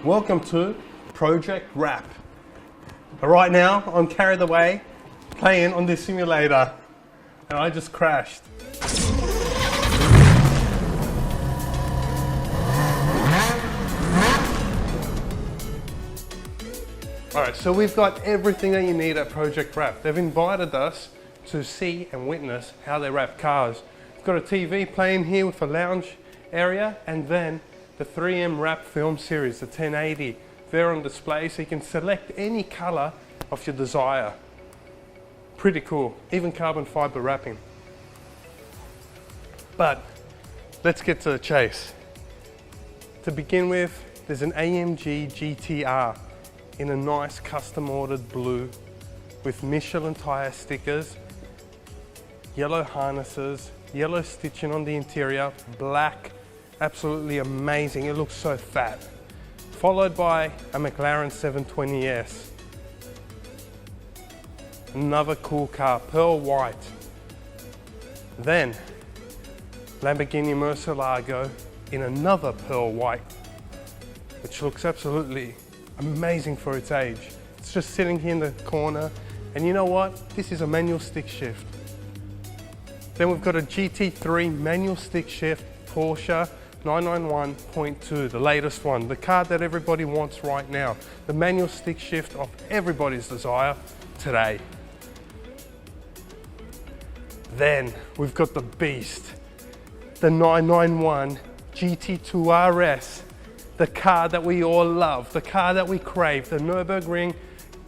Welcome to Project Wrap. Right now, I'm carried away playing on this simulator and I just crashed. Alright, so we've got everything that you need at Project Wrap. They've invited us to see and witness how they wrap cars. We've got a TV playing here with a lounge area, and then the 3M wrap film series, the 1080. They're on display so you can select any color of your desire. Pretty cool, even carbon fiber wrapping. But let's get to the chase. To begin with, there's an AMG GT R in a nice custom ordered blue with Michelin tire stickers, yellow harnesses, yellow stitching on the interior, black, absolutely amazing. It looks so fat. Followed by a Mclaren 720S. Another cool car, pearl white. Then Lamborghini Murcielago in another pearl white, which looks absolutely amazing for its age. It's just sitting here in the corner, and you know what? This is a manual stick shift. Then we've got a GT3 manual stick shift Porsche 991.2, the latest one, the car that everybody wants right now. The manual stick shift of everybody's desire today. Then we've got the beast, the 991 GT2 RS, the car that we all love, the car that we crave, the Nürburgring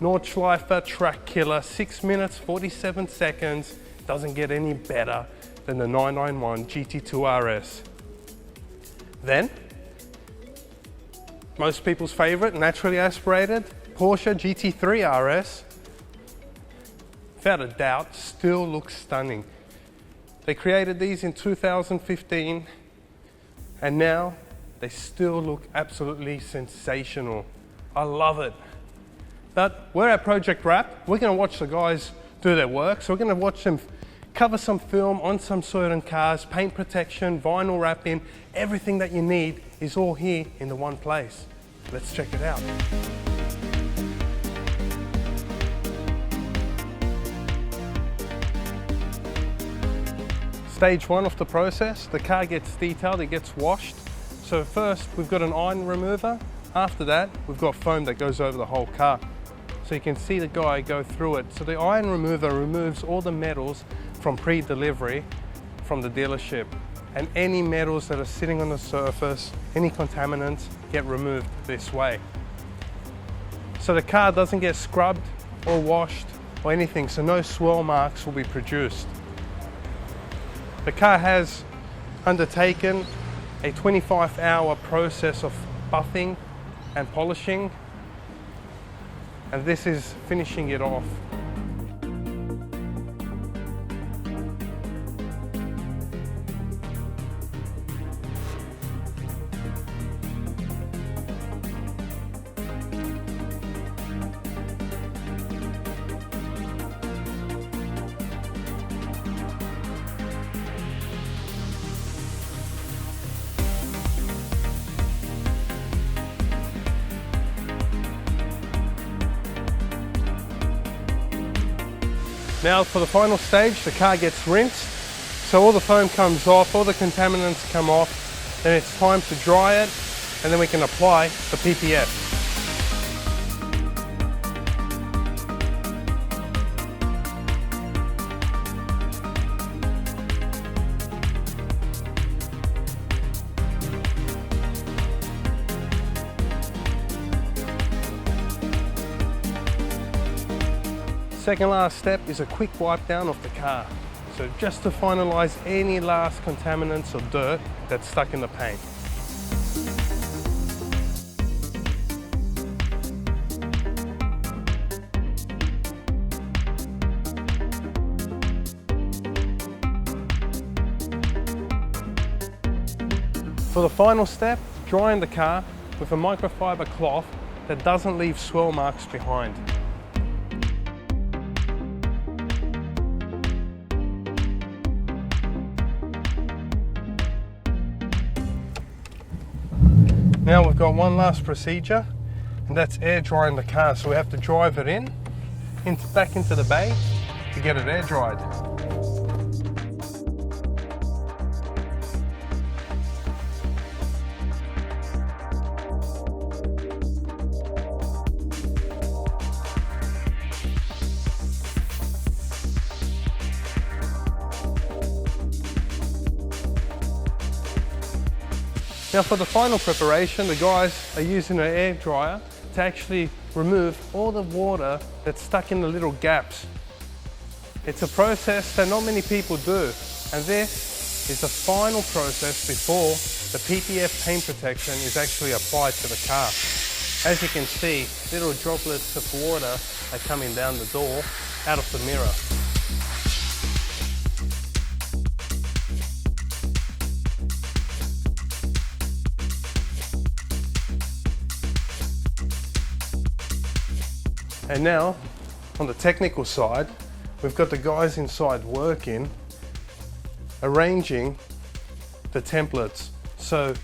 Nordschleife track killer, 6 minutes, 47 seconds. Doesn't get any better than the 991 GT2 RS. Then, most people's favorite, naturally aspirated, Porsche GT3 RS. Without a doubt, still looks stunning. They created these in 2015, and now they still look absolutely sensational. I love it. But we're at Project Wrap. We're going to watch the guys do their work. So we're going to watch them cover some film on some certain cars, paint protection, vinyl wrapping, everything that you need is all here in the one place. Let's check it out. Stage one of the process, the car gets detailed, it gets washed. So first we've got an iron remover. After that, we've got foam that goes over the whole car. So you can see the guy go through it. So the iron remover removes all the metals from pre-delivery from the dealership, and any metals that are sitting on the surface, any contaminants, get removed this way. So the car doesn't get scrubbed or washed or anything, so no swirl marks will be produced. The car has undertaken a 25-hour process of buffing and polishing, and this is finishing it off. Now for the final stage, the car gets rinsed, so all the foam comes off, all the contaminants come off, then it's time to dry it, and then we can apply the PPF. Second last step is a quick wipe down of the car. So just to finalize any last contaminants or dirt that's stuck in the paint. For the final step, drying the car with a microfiber cloth that doesn't leave swirl marks behind. Now we've got one last procedure, and that's air drying the car. So we have to drive it back into the bay to get it air dried. Now for the final preparation, the guys are using an air dryer to actually remove all the water that's stuck in the little gaps. It's a process that not many people do, and this is the final process before the PPF paint protection is actually applied to the car. As you can see, little droplets of water are coming down the door out of the mirror. And now, on the technical side, we've got the guys inside working, arranging the templates. So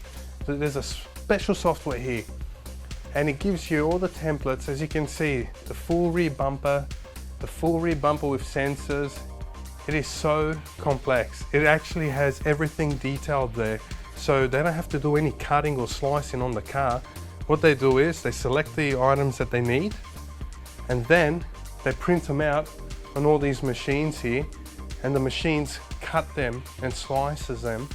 there's a special software here, and it gives you all the templates. As you can see, the full rear bumper with sensors. It is so complex. It actually has everything detailed there. So they don't have to do any cutting or slicing on the car. What they do is they select the items that they need, and then they print them out on all these machines here, and the machines cut them and slices them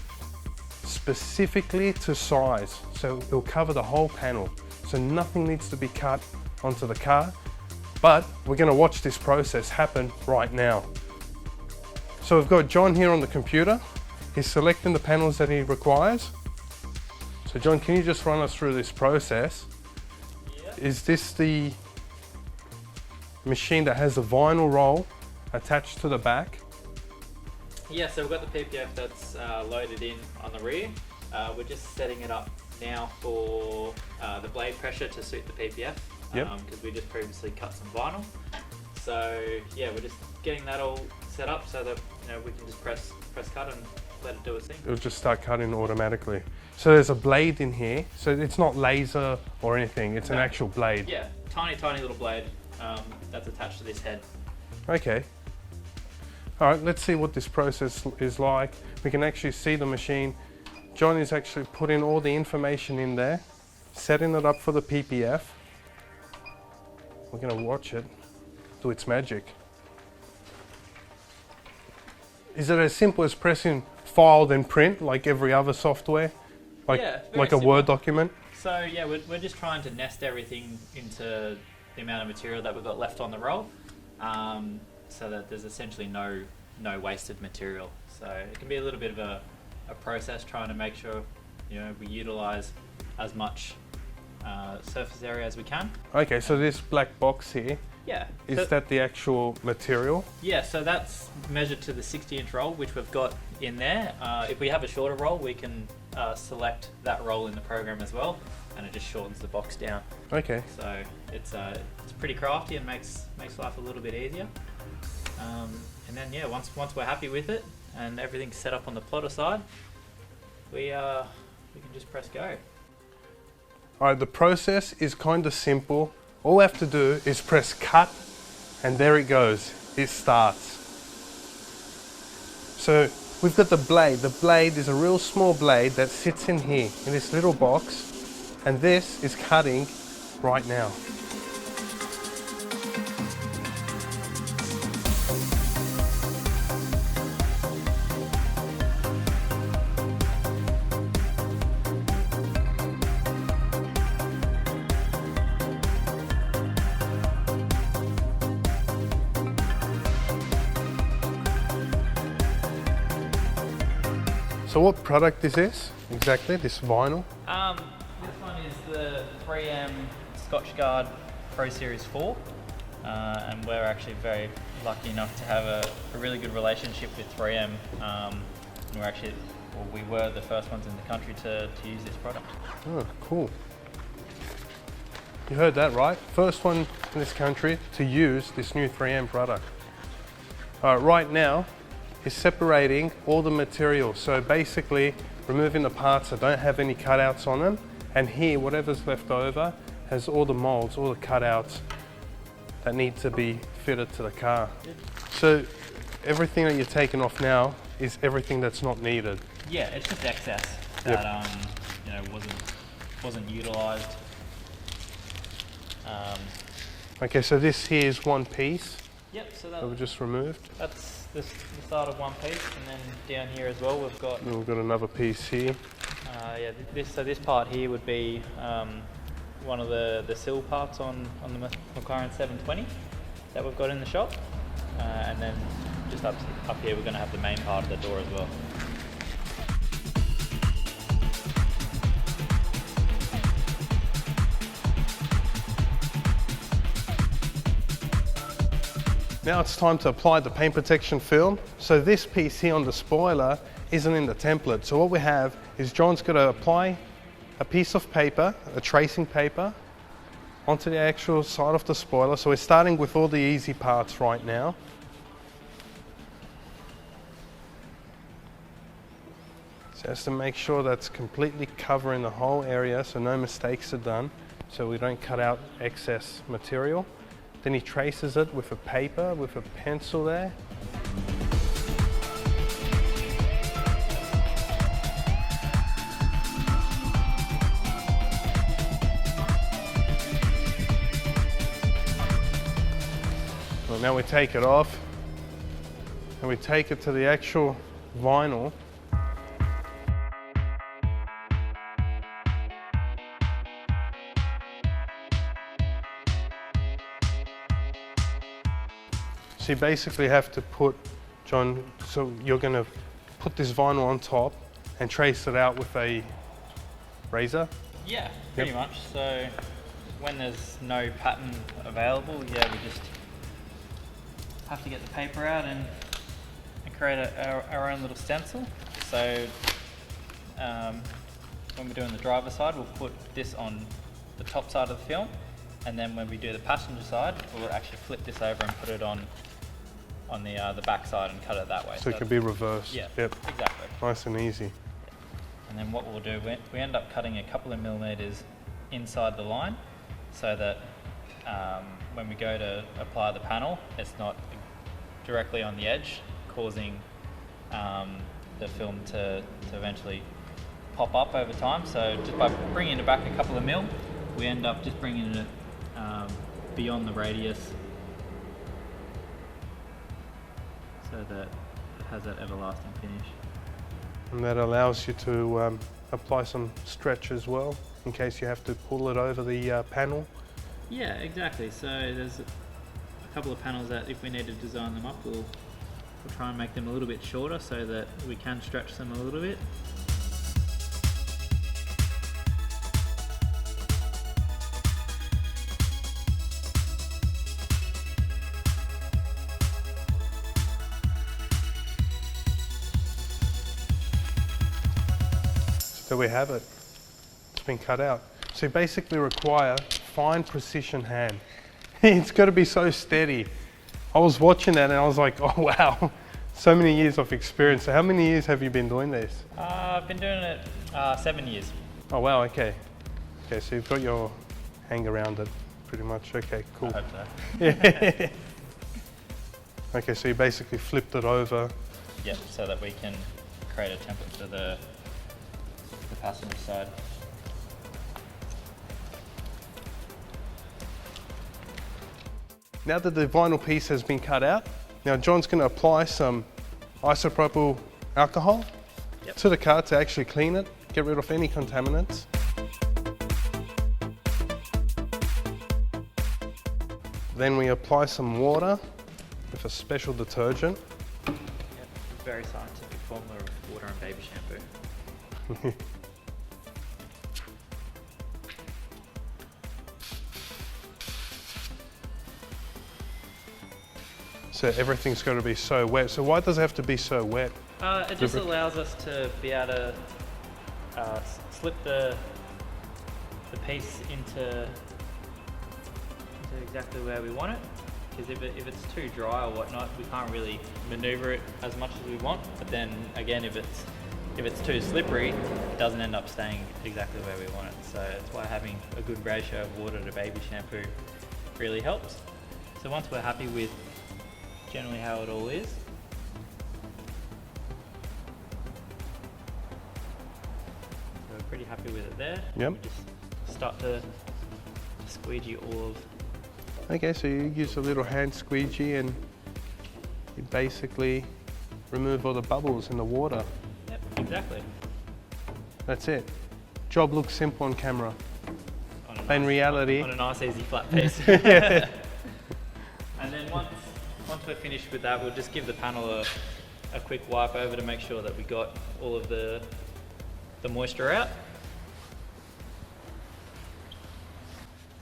specifically to size. So it'll cover the whole panel. So nothing needs to be cut onto the car, but we're gonna watch this process happen right now. So we've got John here on the computer. He's selecting the panels that he requires. So John, can you just run us through this process? Yep. Is this the machine that has a vinyl roll attached to the back? Yeah, so we've got the PPF that's loaded in on the rear. We're just setting it up now for the blade pressure to suit the PPF, because we just previously cut some vinyl. So yeah, we're just getting that all set up so that we can just press cut and let it do its thing. It'll just start cutting automatically. So there's a blade in here, so it's not laser or anything, it's an actual blade. Yeah, tiny little blade that's attached to this head. Okay. All right, let's see what this process is like. We can actually see the machine. John is actually putting all the information in there, setting it up for the PPF. We're going to watch it do its magic. Is it as simple as pressing file then print like every other software? Like a simple Word document? So yeah, we're just trying to nest everything into the amount of material that we've got left on the roll, so that there's essentially no wasted material. So it can be a little bit of a process trying to make sure we utilize as much surface area as we can. Okay, so this black box here, is that the actual material? Yeah, so that's measured to the 60-inch roll, which we've got in there. If we have a shorter roll, we can select that roll in the program as well, and it just shortens the box down. Okay. So it's pretty crafty and makes life a little bit easier. And then yeah, once we're happy with it and everything's set up on the plotter side, we can just press go. All right, the process is kind of simple. All we have to do is press cut, and there it goes. It starts. So we've got the blade. The blade is a real small blade that sits in here, in this little box, and this is cutting right now. So what product is this exactly, this vinyl? This one is the 3M Scotchgard Pro Series 4, and we're actually very lucky enough to have a really good relationship with 3M. We were the first ones in the country to use this product. Oh, cool. You heard that right? First one in this country to use this new 3M product. Right now, is separating all the material. So basically removing the parts that don't have any cutouts on them And here, whatever's left over has all the molds, all the cutouts that need to be fitted to the car. So everything that you're taking off now is everything that's not needed. Yeah, it's just excess that you know, wasn't utilised. Okay, so this here is one piece. Yep. So that we just removed. That's the start of one piece, and then down here as well we've got. And we've got another piece here. Yeah. This part here would be one of the sill parts on the McLaren 720 that we've got in the shop, and then just up here we're going to have the main part of the door as well. Now it's time to apply the paint protection film. So this piece here on the spoiler isn't in the template. So what we have is John's going to apply a piece of paper, a tracing paper, onto the actual side of the spoiler. So we're starting with all the easy parts right now. Just to make sure that's completely covering the whole area so no mistakes are done, so we don't cut out excess material. Then he traces it with a paper, with a pencil there. Well, now we take it off and we take it to the actual vinyl. So you basically have to put, John, so you're going to put this vinyl on top and trace it out with a razor? Yeah, pretty much. So when there's no pattern available, yeah, we just have to get the paper out and create our own little stencil. So when we're doing the driver side, we'll put this on the top side of the film, and then when we do the passenger side, we'll actually flip this over and put it on the back side and cut it that way. So it can be reversed. Yeah, yep. Exactly. Nice and easy. And then what we'll do, we end up cutting a couple of millimeters inside the line, so that when we go to apply the panel, it's not directly on the edge, causing the film to eventually pop up over time. So just by bringing it back a couple of mil, we end up just bringing it beyond the radius, so that it has that everlasting finish. And that allows you to apply some stretch as well, in case you have to pull it over the panel. Yeah, exactly. So there's a couple of panels that if we need to design them up, we'll try and make them a little bit shorter so that we can stretch them a little bit. So we have it. It's been cut out. So you basically require fine precision hand. It's got to be so steady. I was watching that and I was like, oh wow, so many years of experience. So how many years have you been doing this? I've been doing it 7 years. Oh wow, okay. Okay, so you've got your hang around it pretty much. Okay, cool. I hope so. Yeah. Okay, so you basically flipped it over. Yep, so that we can create a template for the passenger side. Now that the vinyl piece has been cut out, now John's going to apply some isopropyl alcohol to the car to actually clean it, get rid of any contaminants. Then we apply some water with a special detergent. Yep, very scientific formula of water and baby shampoo. So everything's got to be so wet. So why does it have to be so wet? It just allows us to be able to slip the piece into exactly where we want it. Because if it's too dry or whatnot, we can't really maneuver it as much as we want. But then again, if it's if it's too slippery, it doesn't end up staying exactly where we want it. So that's why having a good ratio of water to baby shampoo really helps. So once we're happy with generally how it all is, so we're pretty happy with it there. Yep. We just start to squeegee all of. Okay, so you use a little hand squeegee and you basically remove all the bubbles in the water. Yep, exactly. That's it. Job looks simple on camera. On In reality, on a nice easy flat piece. yeah. And then once we're finished with that, we'll just give the panel a quick wipe over to make sure that we got all of the moisture out.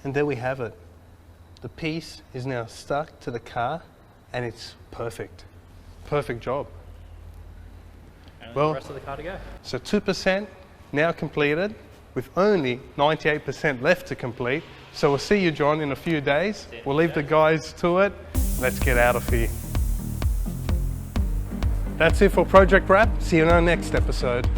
And there we have it. The piece is now stuck to the car and it's perfect. Perfect job. And Well, the rest of the car to go. So 2% now completed with only 98% left to complete. So we'll see you, John, in a few days. We'll leave the guys to it. Let's get out of here. That's it for Project Wrap. See you in our next episode.